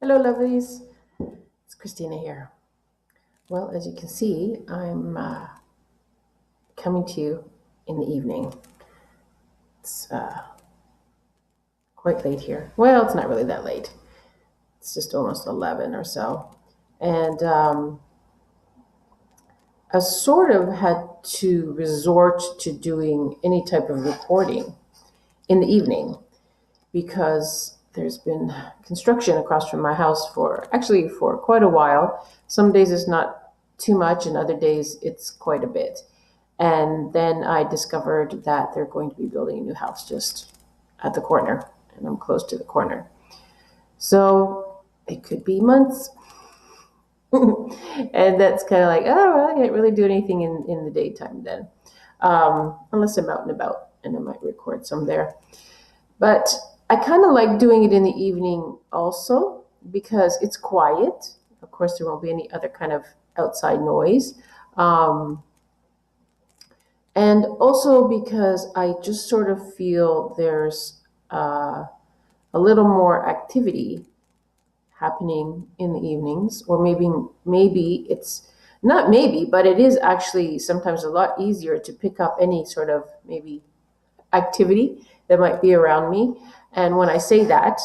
Hello, lovelies. It's Christina here. Well, as you can see, I'm coming to you in the evening. It's quite late here. Well, it's not really that late. It's just almost 11 or so. And I sort of had to resort to doing any type of recording in the evening because there's been construction across from my house for quite a while. Some days it's not too much, and other days it's quite a bit. And then I discovered that they're going to be building a new house just at the corner, and I'm close to the corner. So it could be months. And that's kind of like, oh, well, I can't really do anything in the daytime then, unless I'm out and about, and I might record some there. But I kind of like doing it in the evening also because it's quiet. Of course, there won't be any other kind of outside noise. And also because I just sort of feel there's a little more activity happening in the evenings, or maybe it's not maybe, but it is actually sometimes a lot easier to pick up any sort of maybe activity that might be around me. And when I say that,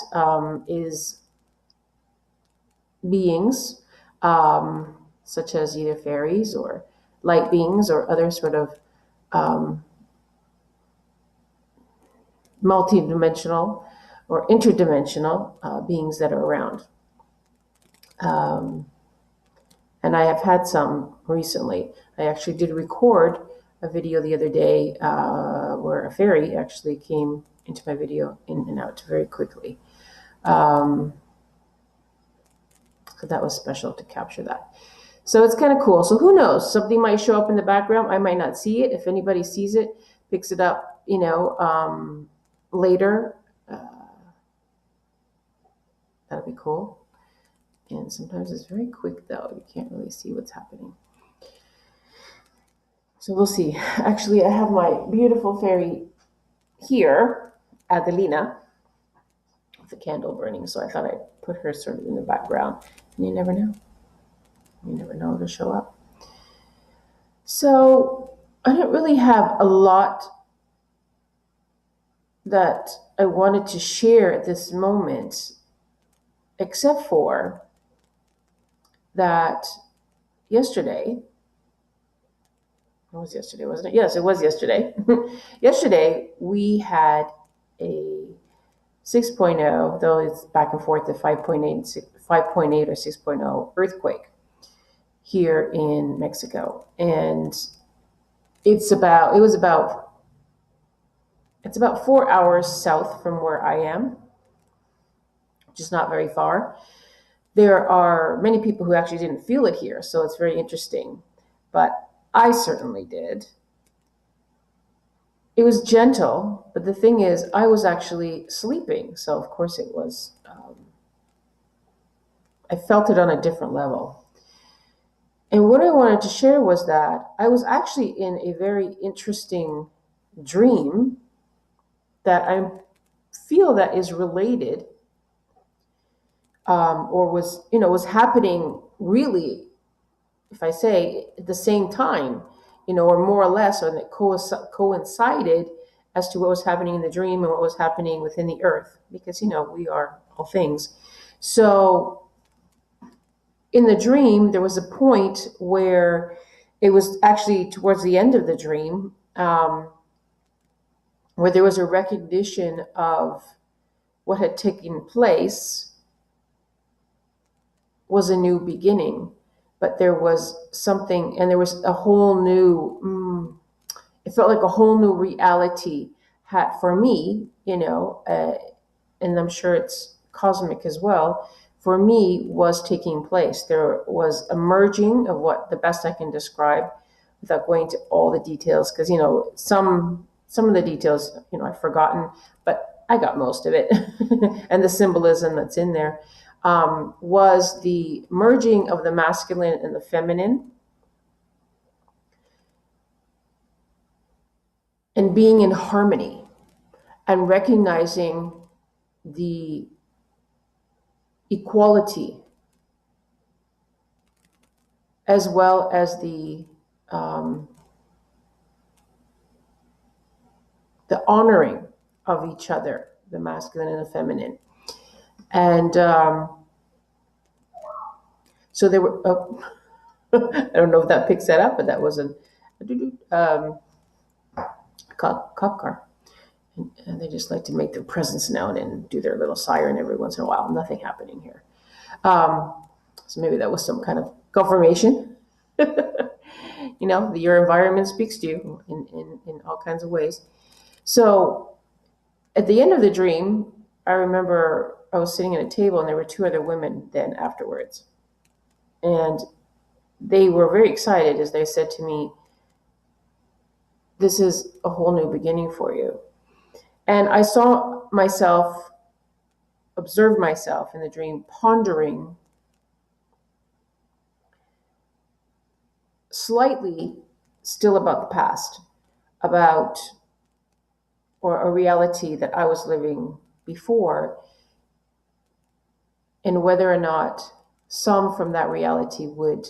is beings such as either fairies or light beings or other sort of multi-dimensional or interdimensional beings that are around. And I have had some recently. I actually did record a video the other day where a fairy actually came into my video in and out very quickly. So that was special to capture that. So it's kind of cool. So who knows? Something might show up in the background. I might not see it. If anybody sees it, picks it up, later, that'll be cool. And sometimes it's very quick, though. You can't really see what's happening. So we'll see. Actually, I have my beautiful fairy here, Adelina, with the candle burning. So I thought I'd put her sort of in the background. And you never know. You never know it'll show up. So I don't really have a lot that I wanted to share at this moment, except for that yesterday, it was yesterday, wasn't it? Yes, it was yesterday. Yesterday, we had a 6.0, though it's back and forth to 5.8 or 6.0 earthquake here in Mexico. And it's about 4 hours south from where I am, which is not very far. There are many people who actually didn't feel it here, so it's very interesting. But I certainly did. It was gentle, but the thing is, I was actually sleeping, so of course it was. I felt it on a different level. And what I wanted to share was that I was actually in a very interesting dream that I feel that is related, or was happening really, if I say, at the same time, or more or less, and it coincided as to what was happening in the dream and what was happening within the earth, because, we are all things. So in the dream, there was a point where it was actually towards the end of the dream, where there was a recognition of what had taken place was a new beginning. But there was something, and there was a whole new, it felt like a whole new reality for me, and I'm sure it's cosmic as well, for me, was taking place. There was a merging of what the best I can describe without going into all the details, because, some of the details, I've forgotten, but I got most of it, and the symbolism that's in there. Was the merging of the masculine and the feminine, and being in harmony and recognizing the equality, as well as um, the honoring of each other, the masculine and the feminine. And so there were, I don't know if that picks that up, but that was a cop car. And they just like to make their presence known and do their little siren every once in a while. Nothing happening here. So maybe that was some kind of confirmation. Your environment speaks to you in all kinds of ways. So at the end of the dream, I remember I was sitting at a table and there were two other women then afterwards. And they were very excited as they said to me, "This is a whole new beginning for you." And I saw myself, observed myself in the dream, pondering slightly still about the past, about or a reality that I was living before, and whether or not some from that reality would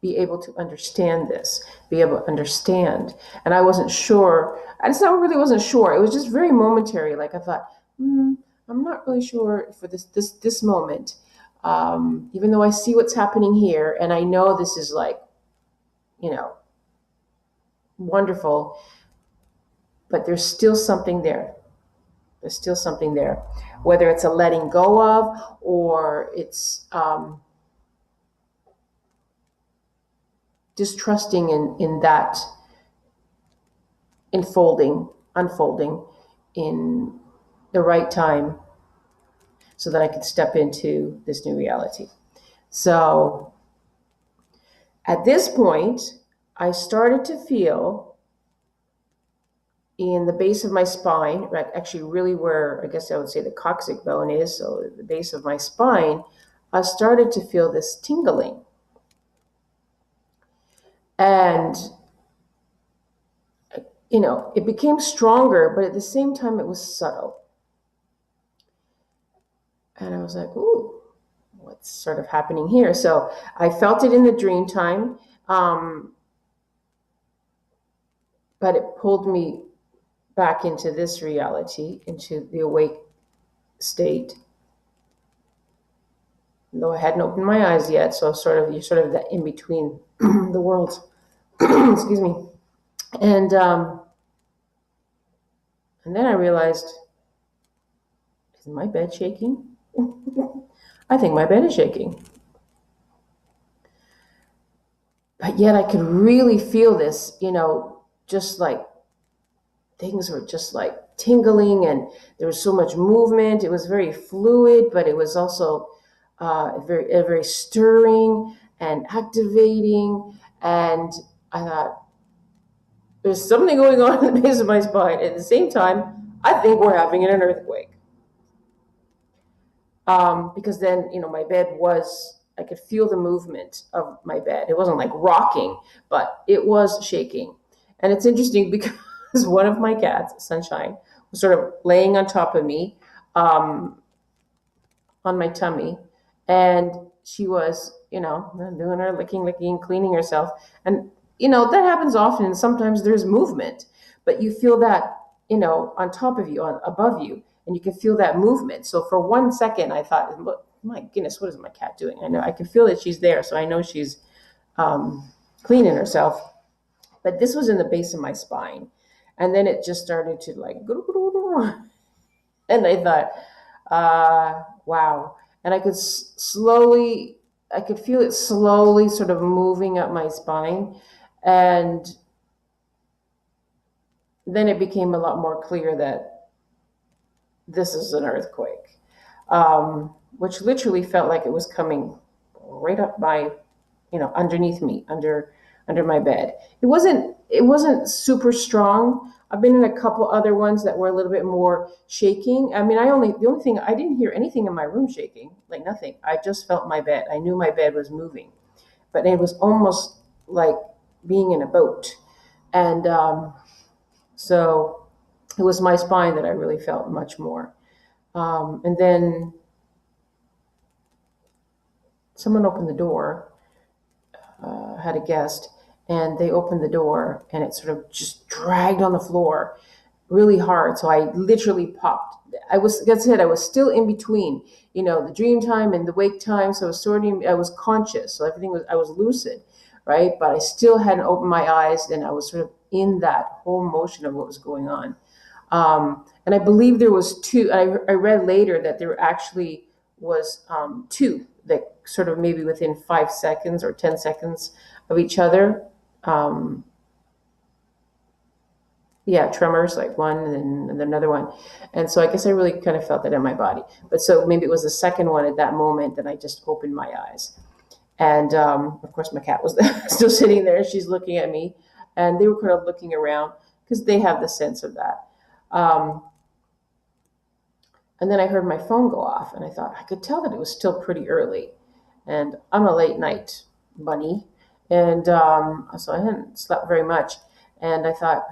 be able to understand this, be able to understand. And I wasn't sure. I just really wasn't sure. It was just very momentary. Like I thought, I'm not really sure for this moment. Even though I see what's happening here, and I know this is like, wonderful, but there's still something there. There's still something there, whether it's a letting go of, or it's distrusting in that unfolding in the right time so that I could step into this new reality. So at this point, I started to feel in the base of my spine, right, actually really where I guess I would say the coccyx bone is, so the base of my spine, I started to feel this tingling. And, it became stronger, but at the same time, it was subtle. And I was like, ooh, what's sort of happening here? So I felt it in the dream time, but it pulled me back into this reality, into the awake state. Though I hadn't opened my eyes yet, so you're sort of that in between the worlds. Excuse me. And then I realized, is my bed shaking? I think my bed is shaking. But yet I could really feel this, just like things were just like tingling, and there was so much movement. It was very fluid, but it was also very stirring and activating. And I thought, there's something going on in the base of my spine. At the same time, I think we're having an earthquake. Because then, my bed I could feel the movement of my bed. It wasn't like rocking, but it was shaking. And it's interesting because one of my cats, Sunshine, was sort of laying on top of me, on my tummy. And she was, doing her licking, cleaning herself. And, that happens often. And sometimes there's movement, but you feel that, on top of you, above you, and you can feel that movement. So for 1 second, I thought, look, my goodness, what is my cat doing? I know I can feel that she's there. So I know she's cleaning herself. But this was in the base of my spine. And then it just started to like, and I thought, wow. And I could feel it slowly sort of moving up my spine. And then it became a lot more clear that this is an earthquake, which literally felt like it was coming right up underneath me, under my bed. It wasn't super strong. I've been in a couple other ones that were a little bit more shaking. I mean, the only thing, I didn't hear anything in my room shaking, like nothing. I just felt my bed. I knew my bed was moving, but it was almost like being in a boat. And so it was my spine that I really felt much more. And then someone opened the door, had a guest, and they opened the door, and it sort of just dragged on the floor really hard. So I literally popped. I was still in between, the dream time and the wake time. So I was conscious. So I was lucid, right? But I still hadn't opened my eyes, and I was sort of in that whole motion of what was going on. And I believe there was two. I read later that there actually was two that sort of maybe within 5 seconds or 10 seconds of each other. Tremors, like one and then another one. And so I guess I really kind of felt that in my body. But so maybe it was the second one at that moment that I just opened my eyes. And of course, my cat was still sitting there. She's looking at me. And they were kind of looking around because they have the sense of that. And then I heard my phone go off, and I thought I could tell that it was still pretty early. And I'm a late night bunny. And so I hadn't slept very much. And I thought,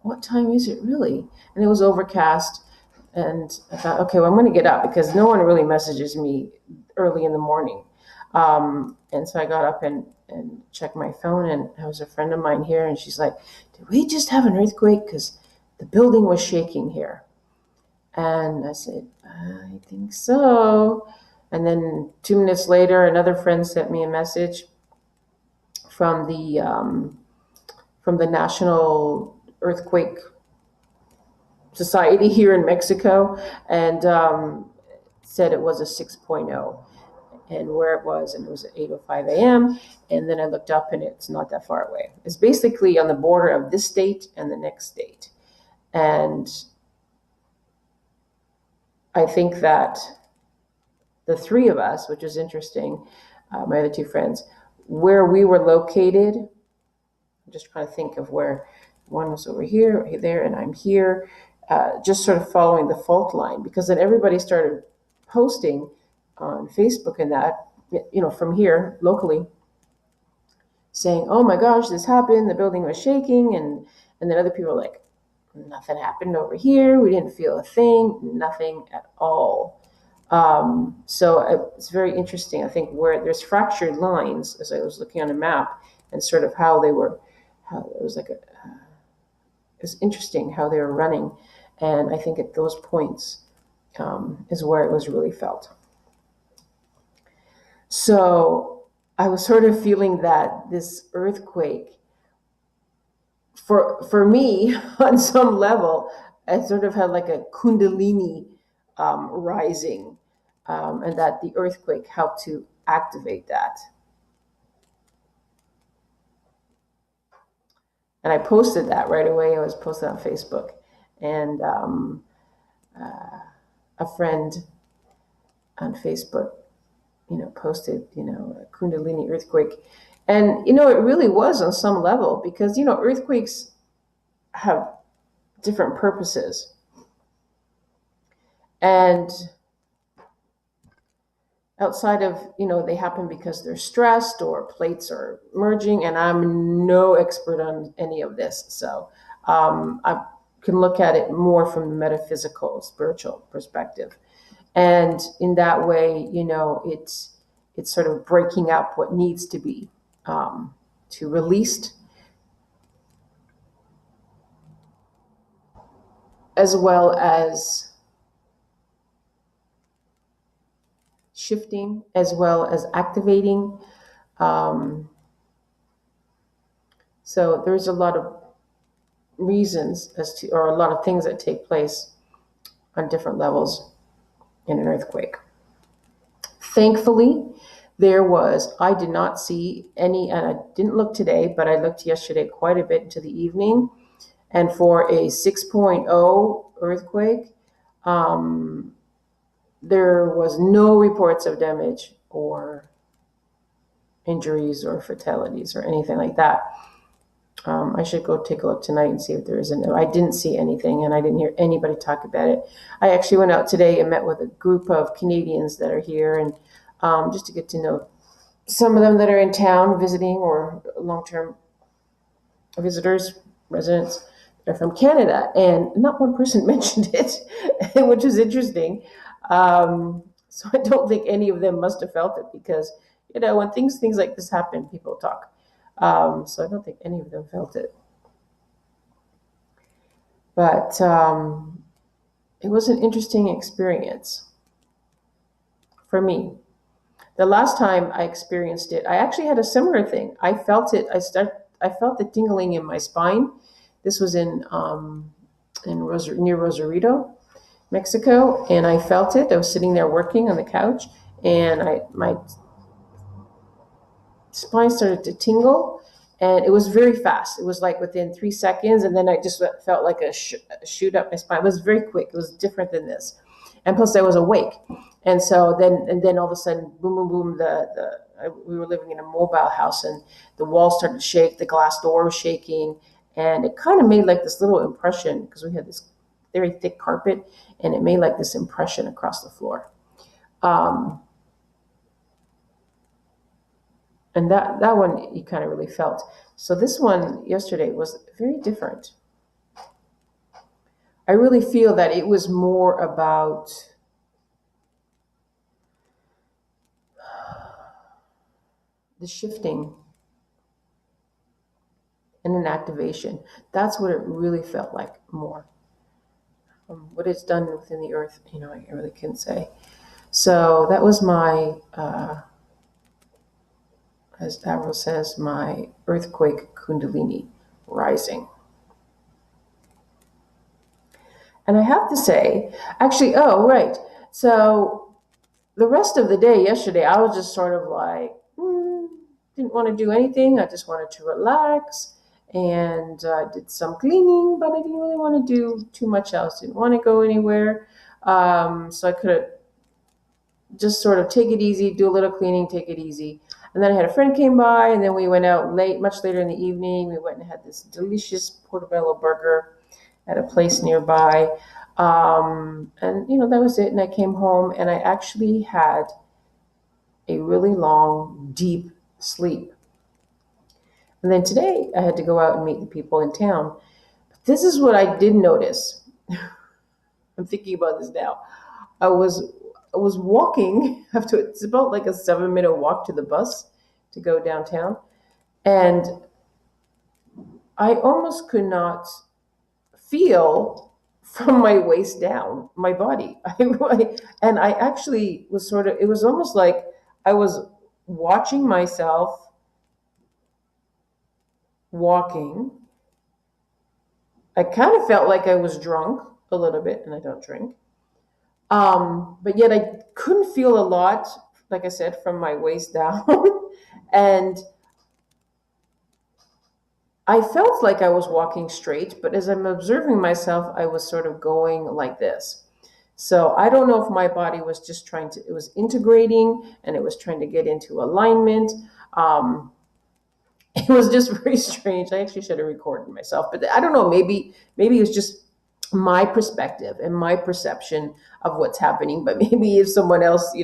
what time is it really? And it was overcast. And I thought, okay, well, I'm going to get up because no one really messages me early in the morning. And so I got up and checked my phone, and there was a friend of mine here, and she's like, did we just have an earthquake? Because the building was shaking here. And I said, I think so. And then 2 minutes later, another friend sent me a message from the National Earthquake Society here in Mexico, and said it was a 6.0 and where it was, and it was at 8:05 a.m. And then I looked up, and it's not that far away. It's basically on the border of this state and the next state. And I think that the three of us, which is interesting, my other two friends, where we were located, I'm just trying to think of where one was over here, there, and I'm here, just sort of following the fault line, because then everybody started posting on Facebook and that, from here locally, saying, oh my gosh, this happened, the building was shaking, and then other people were like, nothing happened over here, we didn't feel a thing, nothing at all. So it's very interesting, I think, where there's fractured lines, as I was looking on a map, and sort of how it was like it's interesting how they were running. And I think at those points is where it was really felt. So I was sort of feeling that this earthquake, for me, on some level, I sort of had like a Kundalini rising, and that the earthquake helped to activate that. And I posted that right away. I was posted on Facebook, and a friend on Facebook, posted, a Kundalini earthquake. And, it really was on some level, because, earthquakes have different purposes. And outside of, they happen because they're stressed or plates are merging, and I'm no expert on any of this. So I can look at it more from the metaphysical, spiritual perspective. And in that way, it's sort of breaking up what needs to be to released, as well as shifting, as well as activating. So there's a lot of reasons or a lot of things that take place on different levels in an earthquake. Thankfully, I did not see any, and I didn't look today, but I looked yesterday quite a bit into the evening. And for a 6.0 earthquake, there was no reports of damage or injuries or fatalities or anything like that. I should go take a look tonight and see if there is I didn't see anything, and I didn't hear anybody talk about it. I actually went out today and met with a group of Canadians that are here, and just to get to know some of them that are in town visiting or long-term visitors, residents. They're from Canada, and not one person mentioned it, which was interesting. So I don't think any of them must have felt it because, when things like this happen, people talk. So I don't think any of them felt it. But it was an interesting experience for me. The last time I experienced it, I actually had a similar thing. I felt it. I felt the tingling in my spine. This was near Rosarito, Mexico, and I felt it. I was sitting there working on the couch, and my spine started to tingle, and it was very fast. It was like within 3 seconds, and then I just felt like a shoot up my spine. It was very quick. It was different than this, and plus I was awake, and so then all of a sudden, boom, boom, boom. We were living in a mobile house, and the walls started to shake. The glass door was shaking, and it kind of made like this little impression because we had this very thick carpet, and it made like this impression across the floor. And that one you kind of really felt. So this one yesterday was very different. I really feel that it was more about the shifting and an activation. That's what it really felt like more. What it's done within the earth, I really can't say. So that was my, as Davros says, my earthquake Kundalini rising. And I have to say, actually, oh, right. So the rest of the day yesterday, I was just sort of like, didn't want to do anything. I just wanted to relax. And I did some cleaning, but I didn't really want to do too much else. Didn't want to go anywhere. So I could have just sort of take it easy, do a little cleaning, take it easy. And then I had a friend came by, and then we went out much later in the evening. We went and had this delicious portobello burger at a place nearby. And, that was it. And I came home, and I actually had a really long, deep sleep. And then today I had to go out and meet the people in town. But this is what I did notice. I'm thinking about this now. I was walking after, it's about like a 7-minute walk to the bus to go downtown. And I almost could not feel from my waist down my body. And I actually was it was almost like I was watching myself walking. I kind of felt like I was drunk a little bit, and I don't drink. But yet I couldn't feel a lot, like I said, from my waist down. And I felt like I was walking straight, but as I'm observing myself, I was sort of going like this. So I don't know if my body was just it was integrating, and it was trying to get into alignment. It was just very strange. I actually should have recorded myself, but I don't know, maybe it was just my perspective and my perception of what's happening. But maybe if someone else,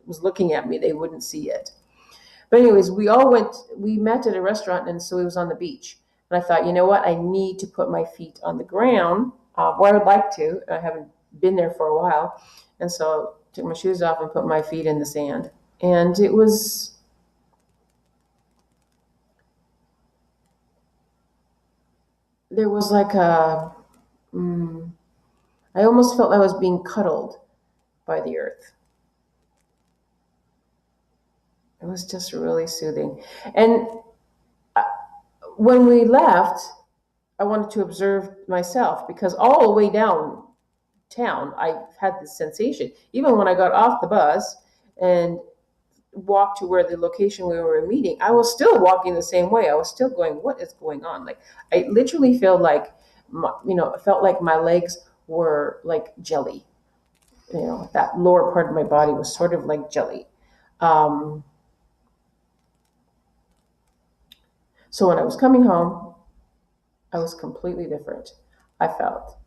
was looking at me, they wouldn't see it. But anyways, we met at a restaurant, and so it was on the beach. And I thought, you know what? I need to put my feet on the ground, where I would like to. I haven't been there for a while. And so I took my shoes off and put my feet in the sand. And it was, there was like I almost felt I was being cuddled by the earth. It was just really soothing. And when we left, I wanted to observe myself, because all the way downtown, I had this sensation. Even when I got off the bus and walked to where the location we were meeting, I was still walking the same way. I was still going, what is going on? Like, I literally felt like, my legs were like jelly. That lower part of my body was sort of like jelly. So when I was coming home, I was completely different. I felt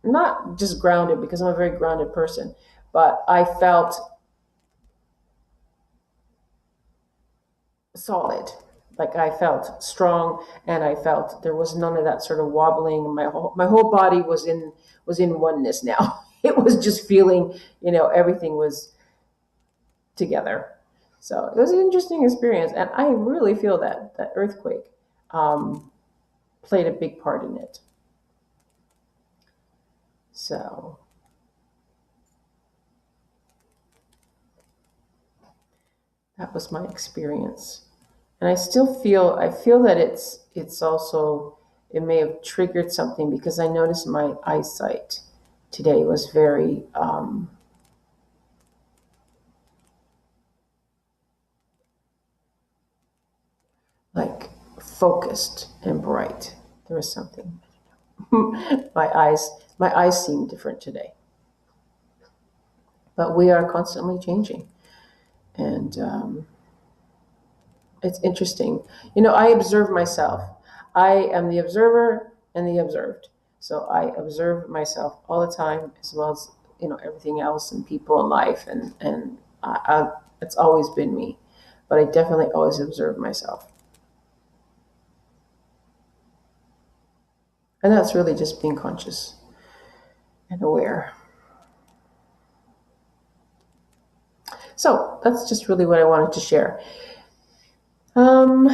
not just grounded, because I'm a very grounded person, but I felt solid. like I felt strong, and I felt there was none of that sort of wobbling. My whole body was in oneness now. It was just feeling, everything was together. So it was an interesting experience, and I really feel that earthquake um, played a big part in it. So that was my experience, and I feel that it's also, it may have triggered something, because I noticed my eyesight today was very like focused and bright. There was something. My eyes seem different today, but we are constantly changing, and it's interesting. I observe myself. I am the observer and the observed. So I observe myself all the time, as well as everything else and people in life, and it's always been me, but I definitely always observe myself, and that's really just being conscious and aware. So that's just really what I wanted to share. Um,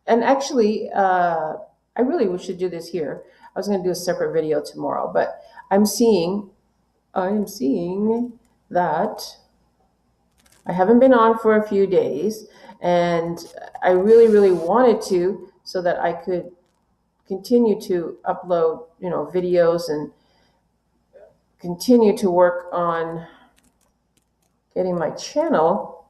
and actually, I really should do this here. I was going to do a separate video tomorrow, but I'm seeing that I haven't been on for a few days, and I really, really wanted to, so that I could continue to upload, videos, and continue to work on getting my channel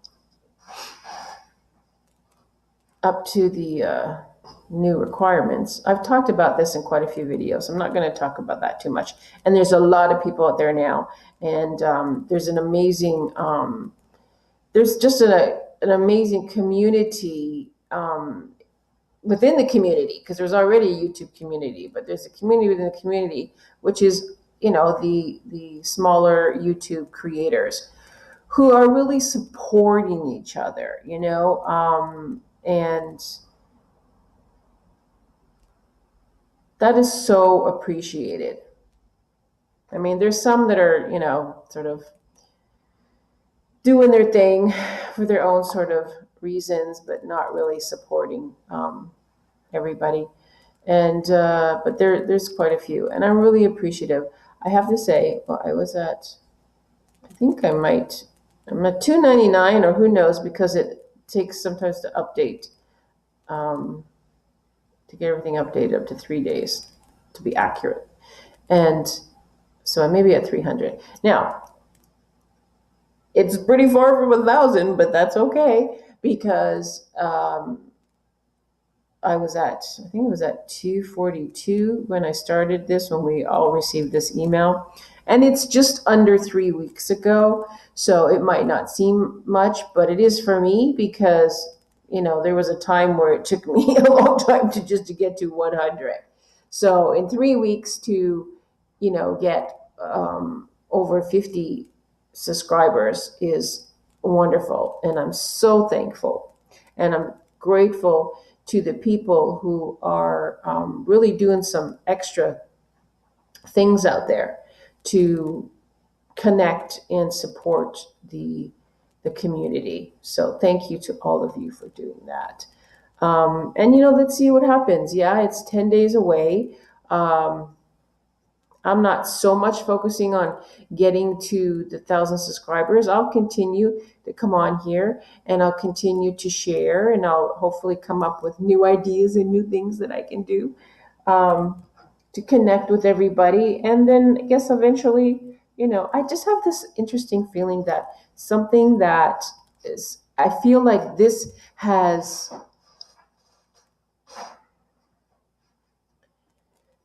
up to the new requirements. I've talked about this in quite a few videos. I'm not going to talk about that too much. And there's a lot of people out there now, and there's an amazing, there's just an amazing community within the community, because there's already a YouTube community, but there's a community within the community, which is the smaller YouTube creators who are really supporting each other, and that is so appreciated. I mean, there's some that are, sort of doing their thing for their own sort of reasons, but not really supporting everybody. And but there's quite a few, and I'm really appreciative. I have to say, well, I think I'm at 299, or who knows, because it takes sometimes to update, um, to get everything updated up to 3 days to be accurate. And so I may be at 300. Now, it's pretty far from 1,000, but that's okay, because I think it was at 242 when I started this, when we all received this email. And it's just under 3 weeks ago. So it might not seem much, but it is for me, because, there was a time where it took me a long time to get to 100. So in 3 weeks to, get over 50 subscribers is wonderful. And I'm so thankful. And I'm grateful to the people who are really doing some extra things out there to connect and support the community. So thank you to all of you for doing that. And let's see what happens. Yeah, it's 10 days away. I'm not so much focusing on getting to the 1,000 subscribers. I'll continue to come on here, and I'll continue to share, and I'll hopefully come up with new ideas and new things that I can do to connect with everybody. And then I guess eventually, I just have this interesting feeling that something that I feel like this has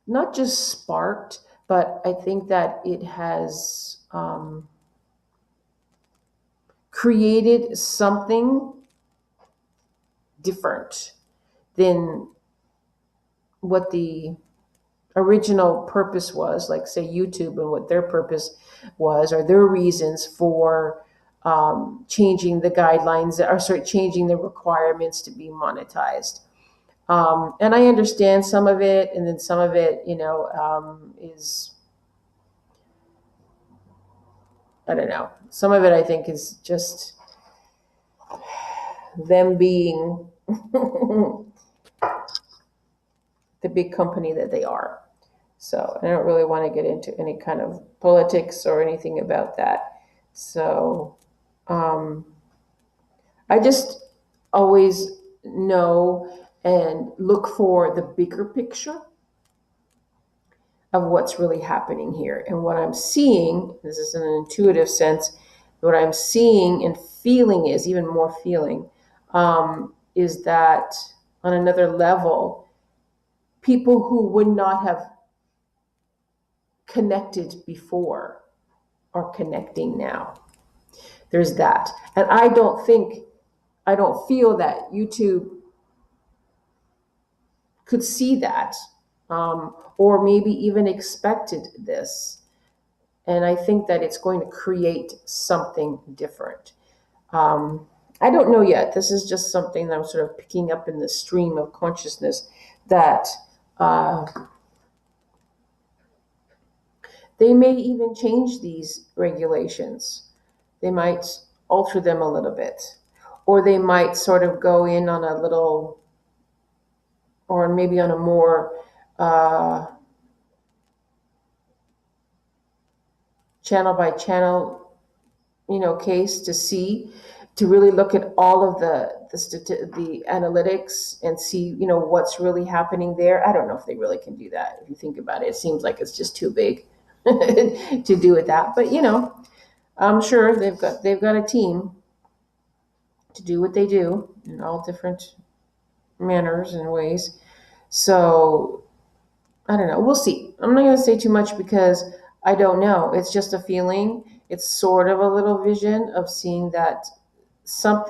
not just sparked, but I think that it has created something different than what the original purpose was, like say YouTube, and what their purpose was, or their reasons for changing the guidelines, or changing the requirements to be monetized. And I understand some of it, and then some of it, is, I don't know. Some of it I think is just them being the big company that they are. So I don't really want to get into any kind of politics or anything about that. So I just always know and look for the bigger picture of what's really happening here. And what I'm seeing, this is in an intuitive sense, what I'm seeing and feeling is, even more feeling, is that on another level, people who would not have connected before are connecting now. There's that. And I don't feel that YouTube could see that, or maybe even expected this. And I think that it's going to create something different. I don't know yet. This is just something that I'm sort of picking up in the stream of consciousness, that they may even change these regulations. They might alter them a little bit, or they might sort of go in on a little, or maybe on a more channel by channel, case, to really look at all of the analytics and see, what's really happening there. I don't know if they really can do that. If you think about it, it seems like it's just too big to do with that. But I'm sure they've got a team to do what they do in all different manners and ways. So I don't know. We'll see. I'm not going to say too much because I don't know. It's just a feeling. It's sort of a little vision of seeing that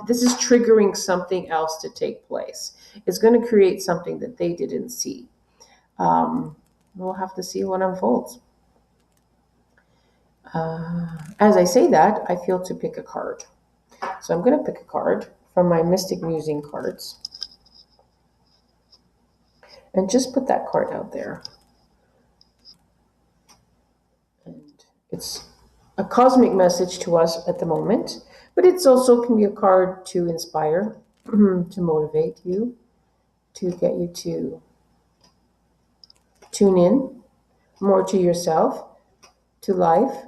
this is triggering something else to take place. It's going to create something that they didn't see. We'll have to see what unfolds. As I say that, I feel to pick a card. So I'm going to pick a card from my Mystic Musing cards. And just put that card out there. And it's a cosmic message to us at the moment, but it's also can be a card to inspire, to motivate you, to get you to tune in more to yourself, to life,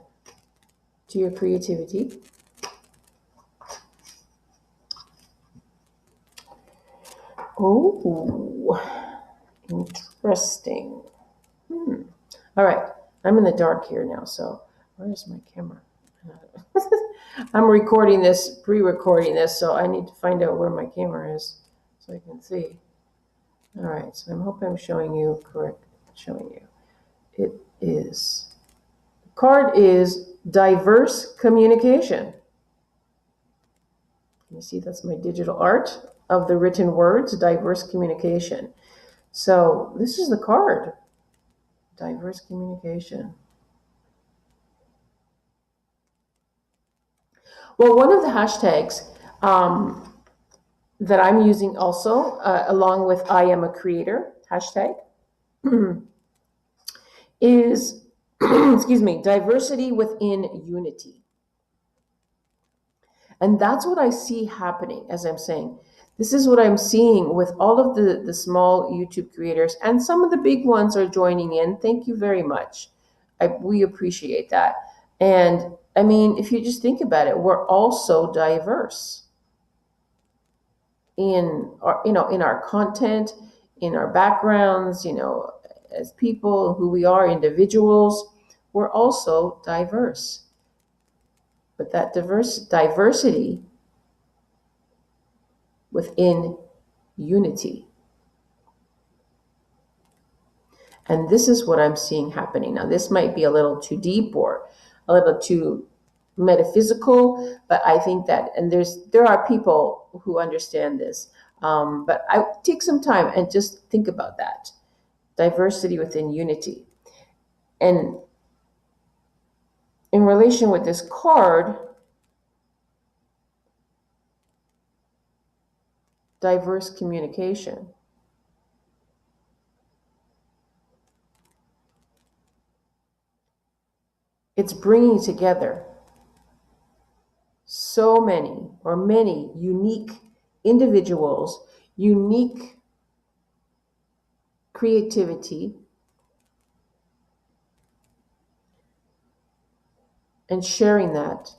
to your creativity. Oh, interesting. All right, I'm in the dark here now, so where's my camera? I'm recording this, pre-recording this, so I need to find out where my camera is so I can see. All right, so I hope I'm showing you correct. Showing you. It is. The card is diverse communication. You see, that's my digital art of the written words, diverse communication. So this is the card, diverse communication. Well, one of the hashtags that I'm using also, along with IAmACreator hashtag, is, excuse me, diversity within unity. And that's what I see happening, as I'm saying. This is what I'm seeing with all of the small YouTube creators, and some of the big ones are joining in. Thank you very much. We appreciate that. And I mean, if you just think about it, we're all so diverse in our, in our content, in our backgrounds, as people, who we are, individuals. We're also diverse. But that diversity within unity. And this is what I'm seeing happening. Now, this might be a little too deep or a little too metaphysical, but I think that, and there are people who understand this, but I take some time and just think about that. Diversity within unity. And in relation with this card, diverse communication. It's bringing together so many or many unique individuals, unique creativity, and sharing that.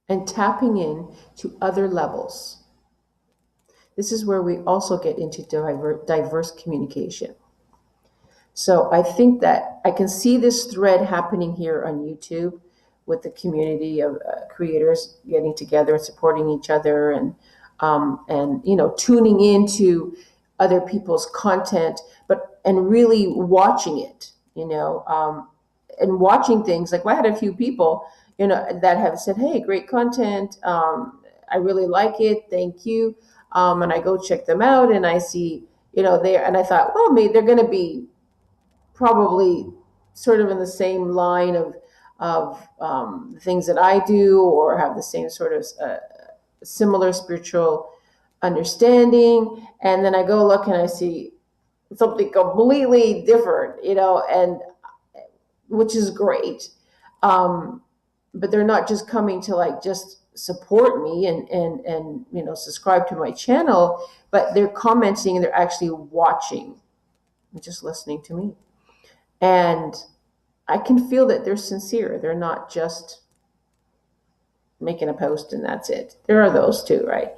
And tapping in to other levels. This is where we also get into diverse communication. So I think that I can see this thread happening here on YouTube with the community of creators getting together and supporting each other, and tuning into other people's content, and really watching it, and watching things like, well, I had a few people that have said, hey, great content, I really like it, thank you, and I go check them out and I see there, and I thought, well, maybe they're going to be probably sort of in the same line of things that I do, or have the same sort of similar spiritual understanding. And then I go look and I see something completely different, and which is great. But they're not just coming to like just support me and subscribe to my channel, but they're commenting and they're actually watching and just listening to me. And I can feel that they're sincere. They're not just making a post and that's it. There are those too, right?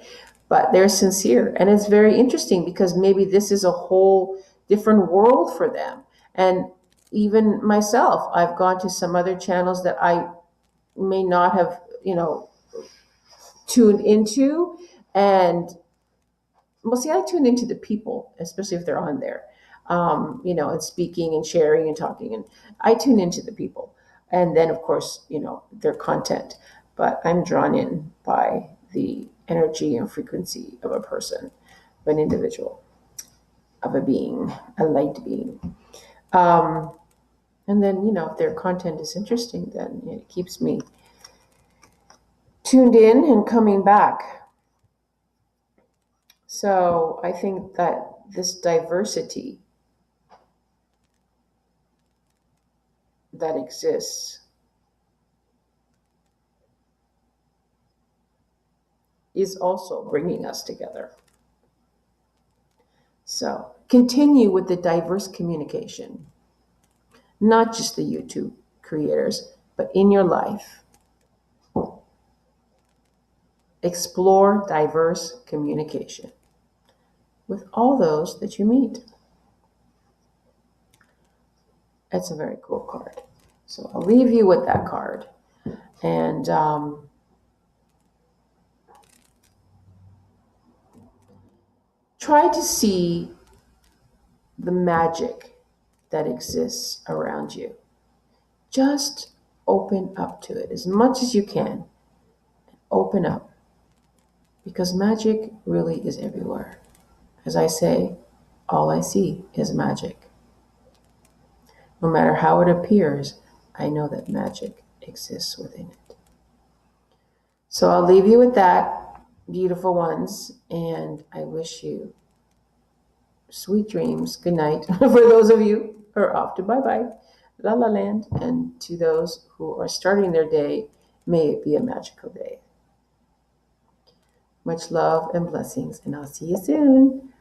But they're sincere. And it's very interesting because maybe this is a whole different world for them. And even myself, I've gone to some other channels that I may not have, tuned into. And well, see, I tune into the people, especially if they're on there, and speaking and sharing and talking. And I tune into the people. And then, of course, their content. But I'm drawn in by the energy and frequency of a person, of an individual, of a being, a light being. And then, if their content is interesting, then it keeps me tuned in and coming back. So I think that this diversity that exists is also bringing us together. So continue with the diverse communication, not just the YouTube creators, but in your life. Explore diverse communication with all those that you meet. That's a very cool card. So I'll leave you with that card. And try to see the magic that exists around you. Just open up to it as much as you can. Open up. Because magic really is everywhere. As I say, all I see is magic. No matter how it appears, I know that magic exists within it. So I'll leave you with that, beautiful ones, and I wish you sweet dreams. Good night for those of you who are off to bye-bye, la la land, and to those who are starting their day, may it be a magical day. Much love and blessings, and I'll see you soon.